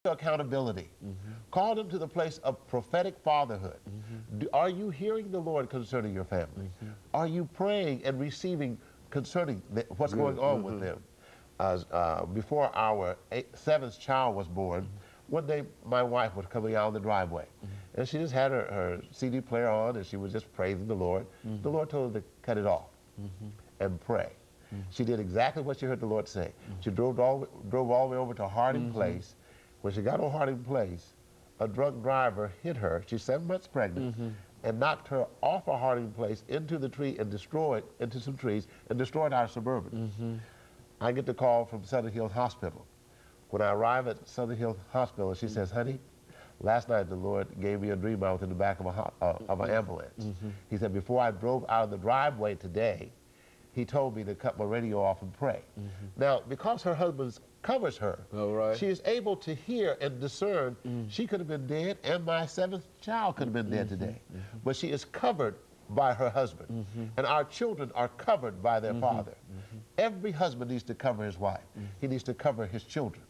accountability. Call them to the place of prophetic fatherhood. Are you hearing the Lord concerning your family? Are you praying and receiving concerning what's going on with them? Before our seventh child was born, one day my wife was coming out in the driveway, and she just had her CD player on, and she was just praising the Lord. The Lord told her to cut it off and pray. She did exactly what she heard the Lord say. She drove all the way over to Harding Place. When she got on Harding Place, a drunk driver hit her. She's 7 months pregnant, and knocked her off of Harding Place into the tree and destroyed into some trees and destroyed our Suburban. I get the call from Southern Hills Hospital. When I arrive at Southern Hills Hospital, she says, "Honey, last night the Lord gave me a dream. I was in the back of an ambulance." He said, "Before I drove out of the driveway today, he told me to cut my radio off and pray." Now, because her husband covers her, she is able to hear and discern. She could have been dead, and my seventh child could have been dead today. But she is covered by her husband. And our children are covered by their father. Every husband needs to cover his wife. He needs to cover his children.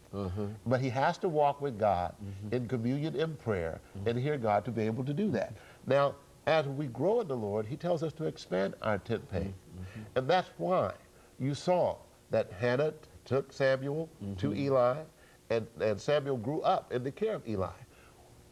But he has to walk with God in communion, in prayer, and hear God to be able to do that. Now, as we grow in the Lord, he tells us to expand our tent peg. And that's why you saw that Hannah took Samuel to Eli, and Samuel grew up in the care of Eli.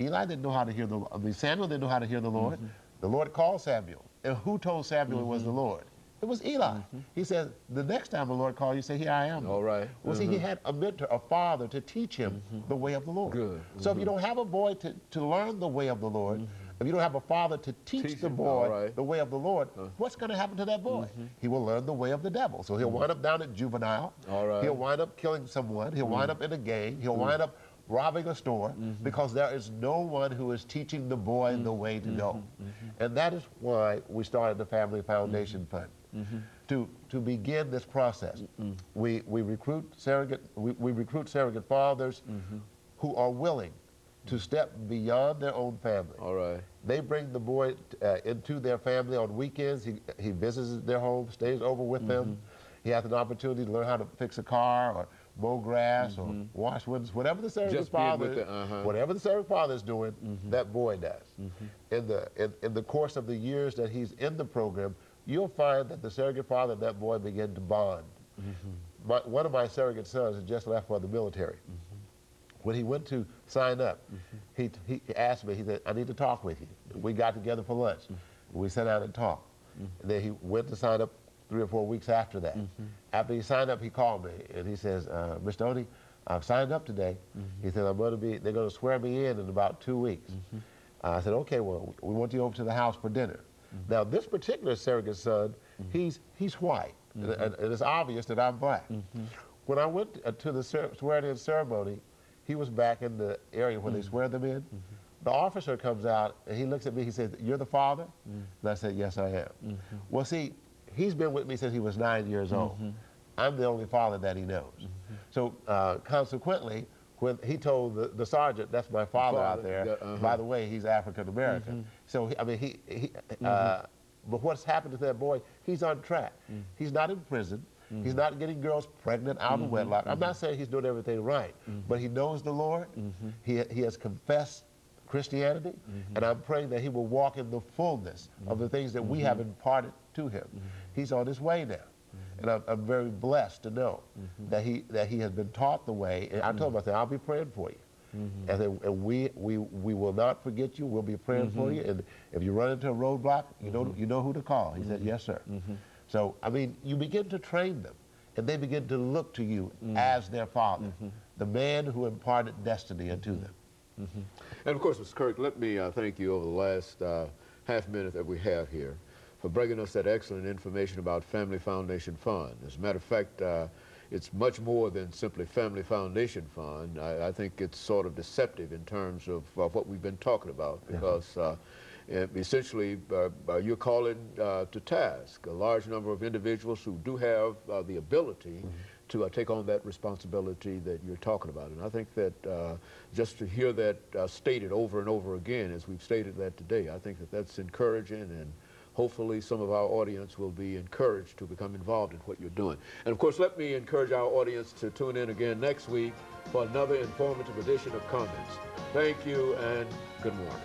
Eli didn't know how to hear Samuel didn't know how to hear the Lord. The Lord called Samuel. And who told Samuel it was the Lord? It was Eli. He said, the next time the Lord called you, say, "Here I am." All right. Well, see, he had a mentor, a father, to teach him the way of the Lord. Good. So if you don't have a boy to learn the way of the Lord, if you don't have a father to teach the boy the way of the Lord, what's going to happen to that boy? He will learn the way of the devil. So he'll wind up down at juvenile. He'll wind up killing someone. He'll wind up in a gang. He'll wind up robbing a store, because there is no one who is teaching the boy the way to go. And that is why we started the Family Foundation Fund, to begin this process. We recruit surrogate fathers who are willing to step beyond their own family. They bring the boy into their family on weekends. He visits their home, stays over with them. He has an opportunity to learn how to fix a car or mow grass or wash windows, whatever the surrogate father is doing, that boy does. In the course of the years that he's in the program, you'll find that the surrogate father and that boy begin to bond. One of my surrogate sons had just left for the military. When he went to sign up, he asked me, he said, "I need to talk with you." We got together for lunch. We sat down and talked. And then he went to sign up 3 or 4 weeks after that. After he signed up, he called me and he says, "Mr. Odie, I've signed up today." He said, they're going to swear me in about 2 weeks. I said, "Okay, well, we want you over to the house for dinner." Now, this particular surrogate son, he's white, and it's obvious that I'm black. When I went to the swearing-in ceremony, he was back in the area where they swear them in. The officer comes out, and he looks at me, he says, "You're the father?" And I said, "Yes, I am." Well, see, he's been with me since he was 9 years old. I'm the only father that he knows. So consequently, when he told the sergeant, "That's my father out there, by the way, he's African-American." So, I mean, but what's happened to that boy, he's on track. He's not in prison. He's not getting girls pregnant out of wedlock. I'm not saying he's doing everything right, but he knows the Lord. He has confessed Christianity, and I'm praying that he will walk in the fullness of the things that we have imparted to him. He's on his way now, and I'm very blessed to know that he has been taught the way. And I told him, I said, "I'll be praying for you, and we will not forget you. We'll be praying for you. And if you run into a roadblock, you know who to call." He said, "Yes, sir." So, I mean, you begin to train them, and they begin to look to you as their father, the man who imparted destiny unto them. And of course, Mr. Kirk, let me thank you over the last half minute that we have here for bringing us that excellent information about Family Foundation Fund. As a matter of fact, it's much more than simply Family Foundation Fund. I think it's sort of deceptive in terms of what we've been talking about, because essentially you're calling to task a large number of individuals who do have the ability to take on that responsibility that you're talking about. And I think that just to hear that stated over and over again, as we've stated that today, I think that that's encouraging and hopefully some of our audience will be encouraged to become involved in what you're doing. And of course, let me encourage our audience to tune in again next week for another informative edition of Comments. Thank you and good morning.